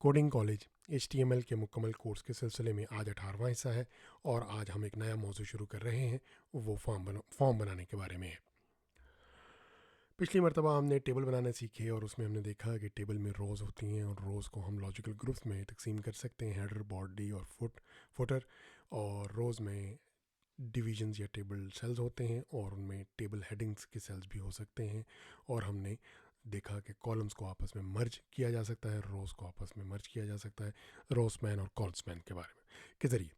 Coding college HTML के मुकम्मल course के सिलसिले में आज 18वां हिस्सा है और आज हम एक नया मौजू शुरू कर रहे हैं। वो फॉर्म बनाने के बारे में है। पिछली मरतबा हमने टेबल बनाना सीखे और उसमें हमने देखा कि टेबल में रोज़ होती हैं और रोज़ को हम लॉजिकल ग्रुप्स में तकसीम कर सकते हैं, हेडर, बॉडी और फुटर। और रोज़ में डिवीजन्स या टेबल सेल्स होते हैं और उनमें टेबल हेडिंग्स के सेल्स भी हो सकते हैं। और हमने देखा कि कॉलम्स को आपस में मर्ज किया जा सकता है, रोज़ को आपस में मर्ज किया जा सकता है, रोस्मैन और कॉल्समैन के बारे में के ज़रिए।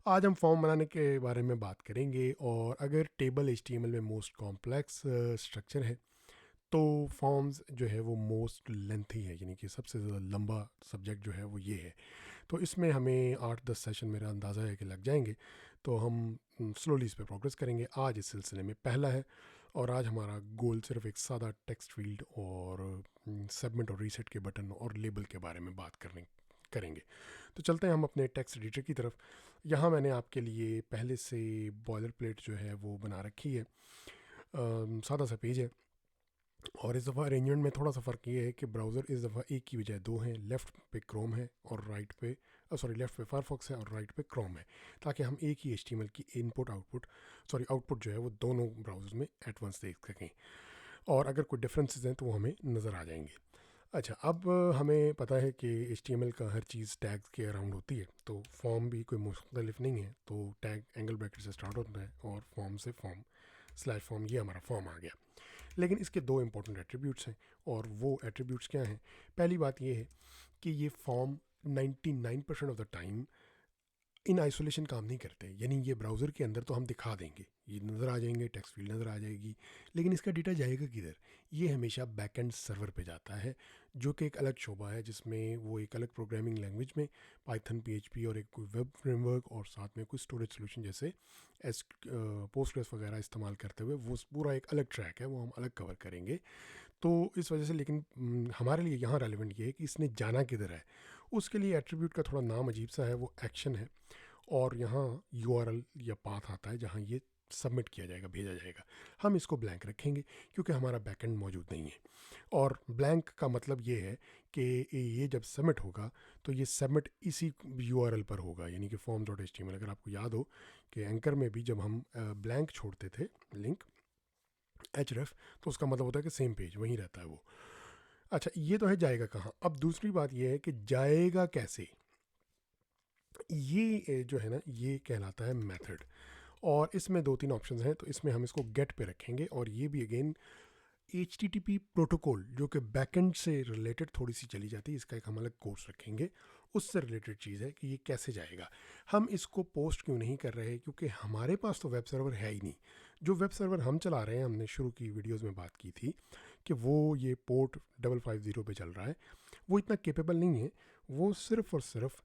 आज हम फॉर्म बनाने के बारे में बात करेंगे। और अगर टेबल HTML में मोस्ट कॉम्प्लेक्स स्ट्रक्चर है तो फॉर्म्स जो है वो मोस्ट लेंथी है, यानी कि सबसे ज़्यादा लंबा सब्जेक्ट जो है वो ये है। तो इसमें हमें 8-10 सेशन मेरा अंदाज़ा है कि लग जाएंगे। तो हम स्लोली इस पर प्रोग्रेस करेंगे। आज इस सिलसिले में पहला है और आज हमारा गोल सिर्फ एक सादा टेक्स्ट फील्ड और सबमिट और रीसेट के बटन और लेबल के बारे में बात करेंगे। तो चलते हैं हम अपने टेक्स्ट एडिटर की तरफ। यहाँ मैंने आपके लिए पहले से बॉयलर प्लेट जो है वो बना रखी है। सादा सा पेज है और इस दफ़ा अरेंजमेंट में थोड़ा सा फ़र्क ये है कि ब्राउज़र इस दफ़ा एक की बजाय दो हैं। लेफ़्ट पे क्रोम है और राइट पे लेफ़्ट पे फायरफॉक्स है और राइट पे क्रोम है, ताकि हम एक ही HTML की आउटपुट जो है वो दोनों ब्राउज़र में एट वंस देख सकें और अगर कोई डिफरेंसेस हैं तो वो हमें नज़र आ जाएंगे। अच्छा, अब हमें पता है कि HTML का हर चीज़ टैग्स के अराउंड होती है, तो फॉर्म भी कोई मुख्तलिफ नहीं है। तो टैग एंगल ब्रैकेट से स्टार्ट होता है और फॉर्म से फॉर्म, ये हमारा फॉर्म आ गया। लेकिन इसके दो इंपॉर्टेंट एट्रीब्यूट्स हैं और वो एट्रीब्यूट्स क्या हैं? पहली बात ये है कि ये form 99% of the time in isolation काम नहीं करते। यानी ये ब्राउज़र के अंदर तो हम दिखा देंगे, ये नज़र आ जाएंगे, टेक्स्ट फील्ड नज़र आ जाएगी, लेकिन इसका डेटा जाएगा किधर? ये हमेशा बैकएंड सर्वर पे जाता है, जो कि एक अलग शोबा है, जिसमें वो एक अलग प्रोग्रामिंग लैंग्वेज में पाइथन, PHP और एक कोई वेब फ्रेमवर्क और साथ में कोई स्टोरेज सोल्यूशन जैसे पोस्टग्रेस वगैरह इस्तेमाल करते हुए वो पूरा एक अलग ट्रैक है, वो हम अलग कवर करेंगे। तो इस वजह से लेकिन हमारे लिए यहाँ रेलिवेंट ये है कि इसने जाना किधर है। उसके लिए एट्रीब्यूट का थोड़ा नाम अजीब सा है, वो एक्शन है और यहाँ URL या पाथ आता है जहाँ ये सबमिट किया जाएगा, भेजा जाएगा। हम इसको ब्लैंक रखेंगे क्योंकि हमारा बैकएंड मौजूद नहीं है। और ब्लैंक का मतलब ये है कि ये जब सबमिट होगा तो ये सबमिट इसी URL पर होगा, यानी कि form.html। अगर आपको याद हो कि एंकर में भी जब हम ब्लैंक छोड़ते थे लिंक href, तो उसका मतलब होता है कि सेम पेज वहीं रहता है वो। अच्छा, ये तो है जाएगा कहाँ। अब दूसरी बात ये है कि जाएगा कैसे। ये जो है ना, ये कहलाता है मेथड और इसमें 2-3 ऑप्शंस हैं। तो इसमें हम इसको गेट पे रखेंगे और ये भी अगेन HTTP प्रोटोकॉल जो कि बैकएंड से रिलेटेड थोड़ी सी चली जाती है, इसका एक हम अलग कोर्स रखेंगे, उससे रिलेटेड चीज़ है कि ये कैसे जाएगा। हम इसको पोस्ट क्यों नहीं कर रहे? क्योंकि हमारे पास तो वेब सर्वर है ही नहीं। जो वेब सर्वर हम चला रहे हैं, हमने शुरू की वीडियोस में बात की थी कि वो ये पोर्ट 550 पे चल रहा है, वो इतना केपेबल नहीं है। वो सिर्फ और सिर्फ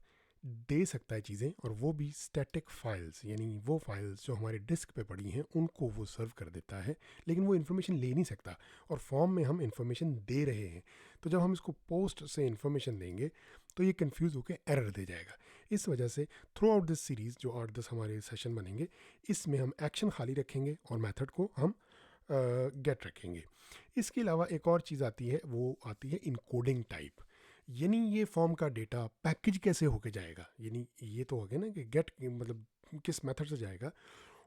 दे सकता है चीज़ें, और वो भी स्टैटिक फाइल्स, यानी वो फाइल्स जो हमारे डिस्क पे पड़ी हैं उनको वो सर्व कर देता है, लेकिन वो इन्फॉर्मेशन ले नहीं सकता। और फॉर्म में हम इन्फॉर्मेशन दे रहे हैं, तो जब हम इसको पोस्ट से इन्फॉर्मेशन देंगे तो ये कंफ्यूज होकर एरर दे जाएगा। इस वजह से थ्रू आउट दिस सीरीज़ जो 8-10 हमारे सेशन बनेंगे, इसमें हम एक्शन खाली रखेंगे और मेथड को हम गेट रखेंगे। इसके अलावा एक और चीज़ आती है, वो आती है इनकोडिंग टाइप। यानी ये फॉर्म का डेटा पैकेज कैसे होके जाएगा, यानी ये तो हो गया ना कि गेट मतलब किस मेथड से जाएगा,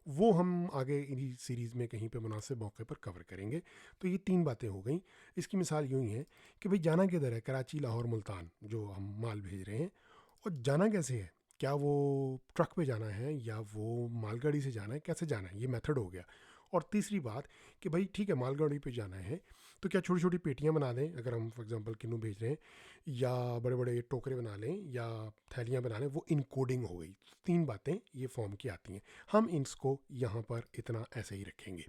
वो हम आगे इन्हीं सीरीज़ में कहीं पे मुनासिब मौके पर कवर करेंगे। तो ये 3 बातें हो गई। इसकी मिसाल यूँ ही है कि भाई जाना किधर है, कराची, लाहौर, मुल्तान जो हम माल भेज रहे हैं, और जाना कैसे है, क्या वो ट्रक पे जाना है या वो मालगाड़ी से जाना है, कैसे जाना है, ये मेथड हो गया। और तीसरी बात कि भाई ठीक है, मालगाड़ी पे जाना है तो क्या छोटी छोटी पेटियां बना दें, अगर हम फॉर एग्जांपल किन्नू भेज रहे हैं, या बड़े बड़े टोकरे बना लें या थैलियां बना लें, वो इनकोडिंग हो गई। 3 बातें ये फॉर्म की आती हैं। हम इसको यहाँ पर इतना ऐसे ही रखेंगे।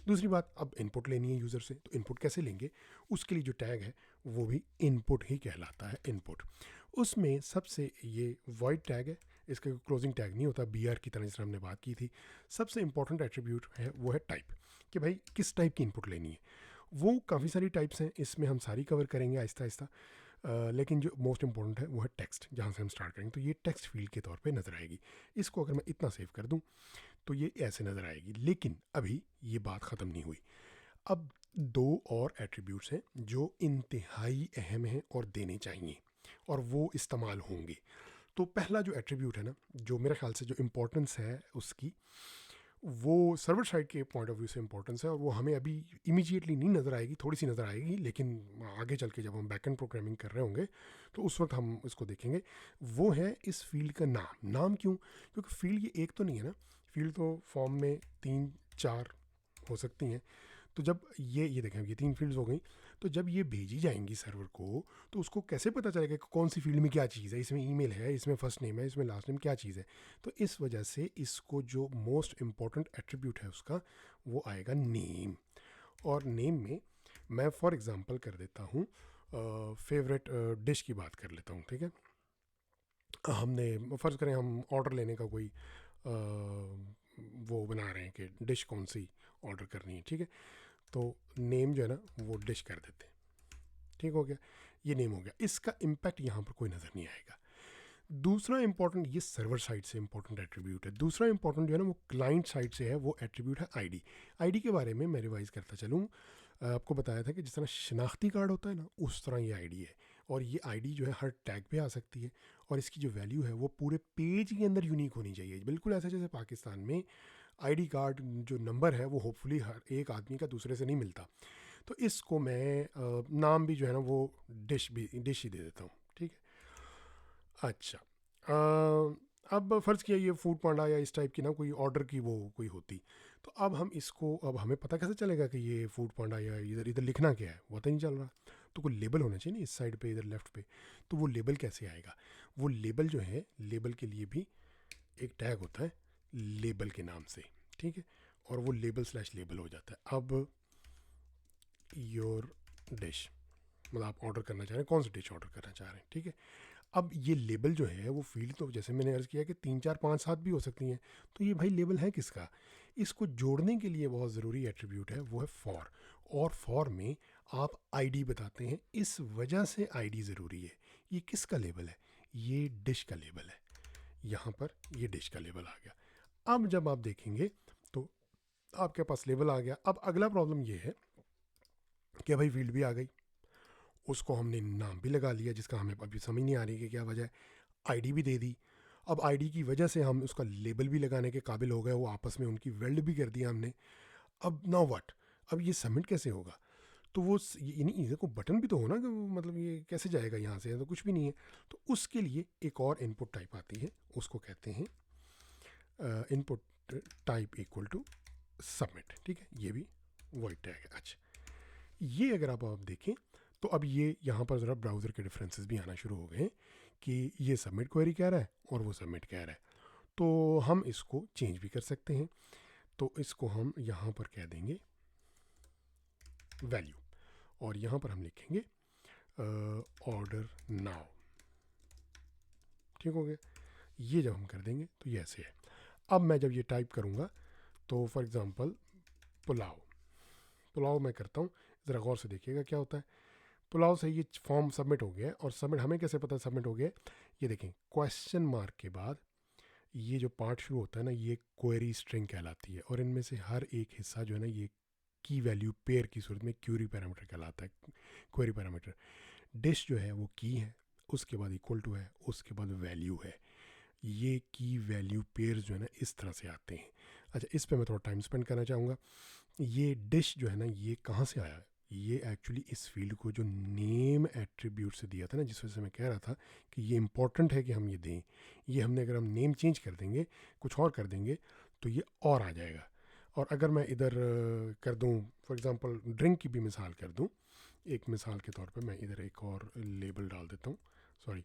दूसरी बात, अब इनपुट लेनी है यूज़र से, तो इनपुट कैसे लेंगे? उसके लिए जो टैग है वो भी इनपुट ही कहलाता है, इनपुट। उसमें सबसे ये वॉइड टैग है, इसका क्लोजिंग टैग नहीं होता BR की तरह, जिस हमने बात की थी। सबसे इंपॉर्टेंट एट्रीब्यूट है वो है टाइप, कि भाई किस टाइप की इनपुट लेनी है। वो काफ़ी सारी टाइप्स हैं, इसमें हम सारी कवर करेंगे आहिस्ता आहिस्ता। लेकिन जो मोस्ट इंपॉर्टेंट है वो है टेक्स्ट, जहाँ से हम स्टार्ट करेंगे। तो ये टेक्स्ट फील्ड के तौर पे नज़र आएगी। इसको अगर मैं इतना सेव कर दूँ तो ये ऐसे नज़र आएगी। लेकिन अभी ये बात ख़त्म नहीं हुई। अब 2 और एट्रीब्यूट्स हैं जो इंतहाई अहम हैं और देने चाहिए, और वो इस्तेमाल होंगे। तो पहला जो एट्रीब्यूट है ना, जो मेरे ख्याल से जो इम्पोर्टेंस है उसकी, वो सर्वर साइड के पॉइंट ऑफ व्यू से इम्पोर्टेंस है, और वो हमें अभी इमीडिएटली नहीं नज़र आएगी, थोड़ी सी नज़र आएगी, लेकिन आगे चल के जब हम बैकएंड प्रोग्रामिंग कर रहे होंगे तो उस वक्त हम इसको देखेंगे। वो है इस फील्ड का नाम। नाम क्यों? क्योंकि फील्ड ये एक तो नहीं है ना, फील्ड तो फॉर्म में 3-4 हो सकती हैं। तो जब ये देखें, ये 3 फील्ड्स हो गई, तो जब ये भेजी जाएंगी सर्वर को, तो उसको कैसे पता चलेगा कि कौन सी फील्ड में क्या चीज़ है? इसमें ईमेल है, इसमें फर्स्ट नेम है, इसमें लास्ट नेम, क्या चीज़ है? तो इस वजह से इसको जो मोस्ट इम्पॉर्टेंट एट्रीब्यूट है उसका, वो आएगा नेम। और नेम में मैं फॉर एग्जांपल कर देता हूँ, फेवरेट डिश की बात कर लेता हूँ, ठीक है। हमने फ़र्ज़ करें हम ऑर्डर लेने का कोई वो बना रहे हैं कि डिश कौन सी ऑर्डर करनी है, ठीक है। तो नेम जो है ना वो डिश कर देते हैं, ठीक हो गया, ये नेम हो गया। इसका इम्पैक्ट यहाँ पर कोई नज़र नहीं आएगा। दूसरा इंपॉर्टेंट, ये सर्वर साइड से इंपॉर्टेंट एट्रीब्यूट है। दूसरा इंपॉर्टेंट जो है ना वो क्लाइंट साइड से है, वो एट्रीब्यूट है आईडी। आईडी के बारे में मैं रिवाइज करता चलूँ, आपको बताया था कि जिस तरह शनाख्ती कार्ड होता है ना, उस तरह ये आईडी है। और ये आईडी जो है हर टैग पे आ सकती है, और इसकी जो वैल्यू है वो पूरे पेज के अंदर यूनिक होनी चाहिए, बिल्कुल ऐसा जैसे पाकिस्तान में आईडी कार्ड जो नंबर है वो होपफुली हर एक आदमी का दूसरे से नहीं मिलता। तो इसको मैं नाम भी जो है ना वो डिश ही दे देता हूँ, ठीक है। अच्छा, अब फ़र्ज़ किया ये फूड पांडा या इस टाइप की ना कोई ऑर्डर की वो कोई होती, तो अब हम इसको, अब हमें पता कैसे चलेगा कि ये फूड पांडा या इधर इधर लिखना क्या है, वो तो नहीं चल रहा। तो कोई लेबल होना चाहिए ना इस साइड पे, इधर लेफ़्ट पे। तो वो लेबल कैसे आएगा? वो लेबल जो है, लेबल के लिए भी एक टैग होता है लेबल के नाम से, ठीक है। और वो लेबल स्लैश लेबल हो जाता है। अब योर डिश, मतलब आप ऑर्डर करना चाह रहे हैं, कौन सी डिश ऑर्डर करना चाह रहे हैं, ठीक है। अब ये लेबल जो है वो फील्ड, तो जैसे मैंने अर्ज़ किया कि 3-4-5-7 भी हो सकती हैं। तो ये भाई लेबल है किसका? इसको जोड़ने के लिए बहुत ज़रूरी एट्रीब्यूट है, वो है फॉर। और फॉर में आप आईडी बताते हैं, इस वजह से आईडी ज़रूरी है। ये किसका लेबल है? ये डिश का लेबल है। यहाँ पर ये डिश का लेबल आ गया। अब जब आप देखेंगे तो आपके पास लेबल आ गया। अब अगला प्रॉब्लम ये है कि भाई फील्ड भी आ गई, उसको हमने नाम भी लगा लिया जिसका हमें अभी समझ नहीं आ रही कि क्या वजह है, आईडी भी दे दी। अब आईडी की वजह से हम उसका लेबल भी लगाने के काबिल हो गए, वो आपस में उनकी वेल्ड भी कर दिया हमने। अब नाउ व्हाट? अब ये सबमिट कैसे होगा? तो वो इन्हीं को बटन भी तो हो ना, कि मतलब ये कैसे जाएगा यहाँ से? तो कुछ भी नहीं है। तो उसके लिए एक और इनपुट टाइप आती है, उसको कहते हैं input type equal to submit, ठीक है। ये भी वॉइड टैग है। अच्छा, ये अगर आप देखें तो अब ये यहाँ पर ज़रा ब्राउज़र के डिफरेंसेस भी आना शुरू हो गए कि ये सबमिट क्वेरी कह रहा है और वो सबमिट कह रहा है। तो हम इसको चेंज भी कर सकते हैं। तो इसको हम यहाँ पर कह देंगे वैल्यू, और यहाँ पर हम लिखेंगे ऑर्डर नाउ, ठीक हो गया। ये जब हम कर देंगे तो ये ऐसे है। अब मैं जब ये टाइप करूँगा तो फॉर एग्ज़ाम्पल पुलाव, पुलाव मैं करता हूँ, ज़रा गौर से देखिएगा क्या होता है। पुलाव से ये फॉर्म सबमिट हो गया है। और सबमिट हमें कैसे पता सबमिट हो गया? ये देखें, क्वेश्चन मार्क के बाद ये जो पार्ट शुरू होता है ना, ये क्वेरी स्ट्रिंग कहलाती है। और इनमें से हर एक हिस्सा जो है ना, ये की वैल्यू पेयर की सूरत में क्यूरी पैरामीटर कहलाता है, क्वेरी पैरामीटर। डिश जो है वो की है, उसके बाद इक्वल टू है, उसके बाद वैल्यू है। ये की वैल्यू पेयर जो है ना इस तरह से आते हैं। अच्छा, इस पर मैं थोड़ा टाइम स्पेंड करना चाहूँगा। ये डिश जो है ना, ये कहाँ से आया? ये एक्चुअली इस फील्ड को जो नेम एट्रीब्यूट से दिया था ना, जिस वजह से मैं कह रहा था कि ये इंपॉर्टेंट है कि हम ये दें। ये हमने, अगर हम नेम चेंज कर देंगे, कुछ और कर देंगे, तो ये और आ जाएगा। और अगर मैं इधर कर दूं, फॉर एग्जांपल ड्रिंक की भी मिसाल कर दूं, एक मिसाल के तौर पे मैं इधर एक और लेबल डाल देता हूँ। सॉरी,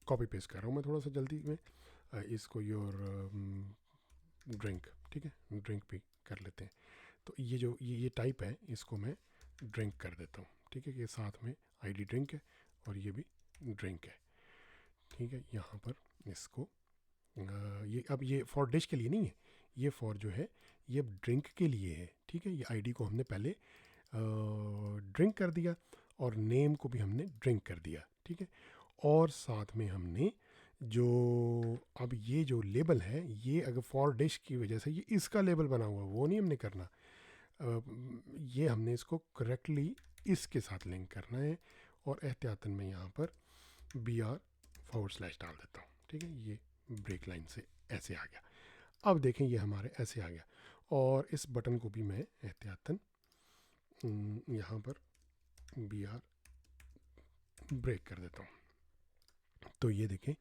कॉपी पेस्ट कर रहा हूँ मैं थोड़ा सा जल्दी में। इसको योर ड्रिंक, ठीक है, ड्रिंक भी कर लेते हैं। तो ये जो ये टाइप है, इसको मैं ड्रिंक कर देता हूँ, ठीक है। ये साथ में आईडी ड्रिंक है और ये भी ड्रिंक है, ठीक है। यहाँ पर इसको ये, अब ये फॉर डिश के लिए नहीं है, ये फॉर जो है ये ड्रिंक के लिए है, ठीक है। ये आईडी को हमने पहले ड्रिंक कर दिया और नेम को भी हमने ड्रिंक कर दिया, ठीक है। और साथ में हमने जो, अब ये जो लेबल है, ये अगर फॉर डिश की वजह से ये इसका लेबल बना हुआ, वो नहीं हमने करना। ये हमने इसको करेक्टली इसके साथ लिंक करना है। और एहतियातन में यहाँ पर BR/ डाल देता हूँ, ठीक है। ये ब्रेक लाइन से ऐसे आ गया। अब देखें ये हमारे ऐसे आ गया, और इस बटन को भी मैं एहतियातन यहाँ पर BR ब्रेक कर देता हूँ। तो ये देखें,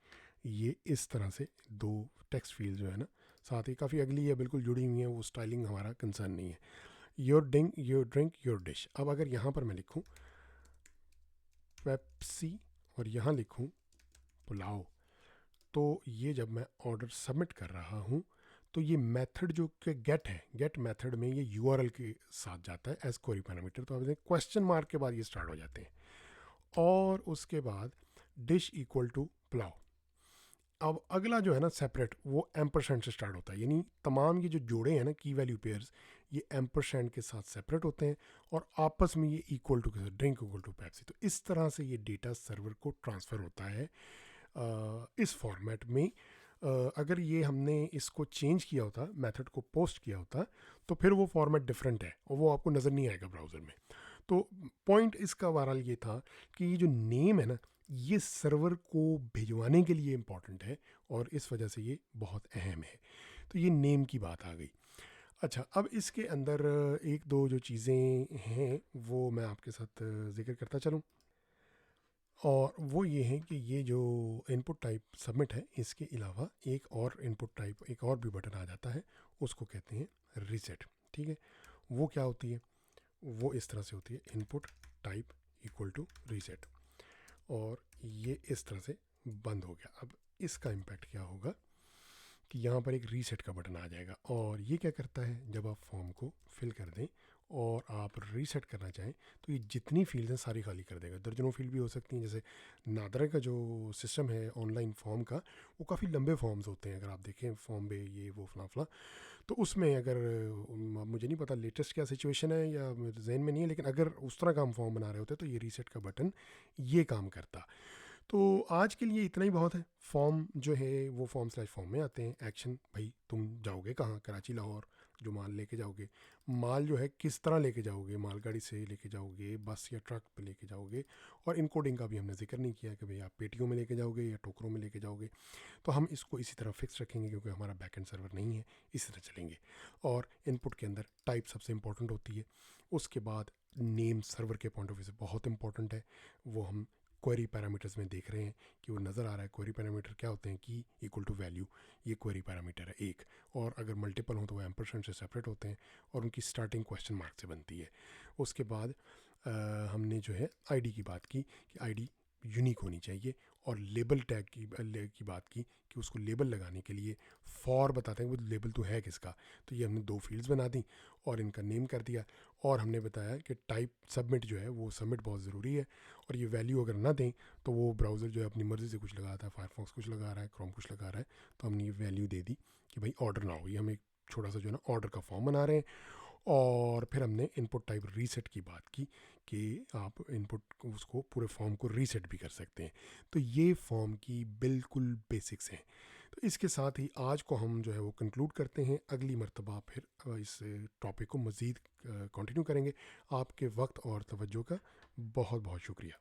ये इस तरह से दो टेक्स्ट फील्ड जो है ना, साथ ही काफ़ी अगली है, बिल्कुल जुड़ी हुई हैं, वो स्टाइलिंग हमारा कंसर्न नहीं है। Your drink your dish. अब अगर यहाँ पर मैं लिखूँ पेप्सी और यहाँ लिखूँ पुलाव, तो ये जब मैं ऑर्डर सबमिट कर रहा हूँ तो ये मेथड जो कि गेट है, गेट मेथड में ये URL के साथ जाता है एज क्वेरी पैरामीटर। तो अब क्वेश्चन मार्क के बाद ये स्टार्ट हो जाते हैं, और उसके बाद डिश इक्वल टू पुलाव। अब अगला जो है ना सेपरेट, वो एम्परसेंड से स्टार्ट होता है, यानी तमाम ये जो जोड़े हैं ना की वैल्यू पेयर्स, ये एम्परसेंड के साथ सेपरेट होते हैं और आपस में ये equal to drink equal to Pepsi. तो इस तरह से ये डेटा सर्वर को ट्रांसफ़र होता है इस फॉर्मेट में। अगर ये हमने इसको चेंज किया होता, मेथड को पोस्ट किया होता, तो फिर वो फॉर्मेट डिफरेंट है और वो आपको नज़र नहीं आएगा ब्राउज़र में। तो पॉइंट इसका बहरहाल ये था कि ये जो नेम है ना, ये सर्वर को भिजवाने के लिए इम्पॉर्टेंट है और इस वजह से ये बहुत अहम है। तो ये नेम की बात आ गई। अच्छा, अब इसके अंदर एक दो जो चीज़ें हैं वो मैं आपके साथ जिक्र करता चलूँ, और वो ये है कि ये जो इनपुट टाइप सबमिट है, इसके अलावा एक और इनपुट टाइप, एक और भी बटन आ जाता है, उसको कहते हैं रीसेट, ठीक है। वो क्या होती है? वो इस तरह से होती है, input type equal to reset, और ये इस तरह से बंद हो गया। अब इसका इम्पैक्ट क्या होगा कि यहाँ पर एक रीसेट का बटन आ जाएगा, और ये क्या करता है, जब आप फॉर्म को फिल कर दें और आप रीसेट करना चाहें तो ये जितनी फील्ड्स हैं सारी खाली कर देगा। दर्जनों फील्ड भी हो सकती हैं, जैसे नादरा का जो सिस्टम है ऑनलाइन फॉर्म का, वो काफ़ी लंबे फॉर्म्स होते हैं। अगर आप देखें फॉर्म बे ये वो फला फला, तो उसमें अगर मुझे नहीं पता लेटेस्ट क्या सिचुएशन है या मेरे जहन में नहीं है, लेकिन अगर उस तरह का हम फॉर्म बना रहे होते तो ये रीसेट का बटन ये काम करता। तो आज के लिए इतना ही बहुत है। फॉर्म जो है वो फॉर्म/फॉर्म में आते हैं। एक्शन, भाई तुम जाओगे कहाँ, कराची लाहौर जो माल लेके जाओगे, माल जो है किस तरह लेके जाओगे, मालगाड़ी से लेके जाओगे, बस या ट्रक पे लेके जाओगे, और इनकोडिंग का भी हमने जिक्र नहीं किया कि भाई आप पेटियों में लेके जाओगे या टोकरों में लेके जाओगे। तो हम इसको इसी तरह फिक्स रखेंगे क्योंकि हमारा बैकएंड सर्वर नहीं है, इसी तरह चलेंगे। और इनपुट के अंदर टाइप सबसे इंपॉर्टेंट होती है। उसके बाद नेम सर्वर के पॉइंट ऑफ व्यू से बहुत इंपॉर्टेंट है, वो हम क्वेरी पैरामीटर्स में देख रहे हैं कि वो नज़र आ रहा है। क्वेरी पैरामीटर क्या होते हैं? की इक्वल टू वैल्यू, ये क्वेरी पैरामीटर है एक, और अगर मल्टीपल हो तो वो एम्परसेंड से सेपरेट होते हैं और उनकी स्टार्टिंग क्वेश्चन मार्क से बनती है। उसके बाद हमने जो है आईडी की बात की कि आईडी यूनिक होनी चाहिए, और लेबल टैग की बात की कि उसको लेबल लगाने के लिए फॉर बताते हैं वो लेबल तो है किसका। तो ये हमने दो फील्ड्स बना दी और इनका नेम कर दिया, और हमने बताया कि टाइप सबमिट जो है वो सबमिट बहुत ज़रूरी है, और ये वैल्यू अगर ना दें तो वो ब्राउज़र जो है अपनी मर्ज़ी से कुछ लगाता है, फायरफॉक्स कुछ लगा रहा है, क्रोम कुछ लगा रहा है। तो हमने ये वैल्यू दे दी कि भाई ऑर्डर ना हो। ये हम एक छोटा सा जो है ना ऑर्डर का फॉर्म बना रहे हैं। और फिर हमने इनपुट टाइप रीसेट की बात की कि आप इनपुट उसको पूरे फॉर्म को रीसेट भी कर सकते हैं। तो ये फॉर्म की बिल्कुल बेसिक्स हैं। तो इसके साथ ही आज को हम जो है वो कंक्लूड करते हैं। अगली मर्तबा फिर इस टॉपिक को मज़ीद कंटिन्यू करेंगे। आपके वक्त और तवज्जो का बहुत बहुत शुक्रिया।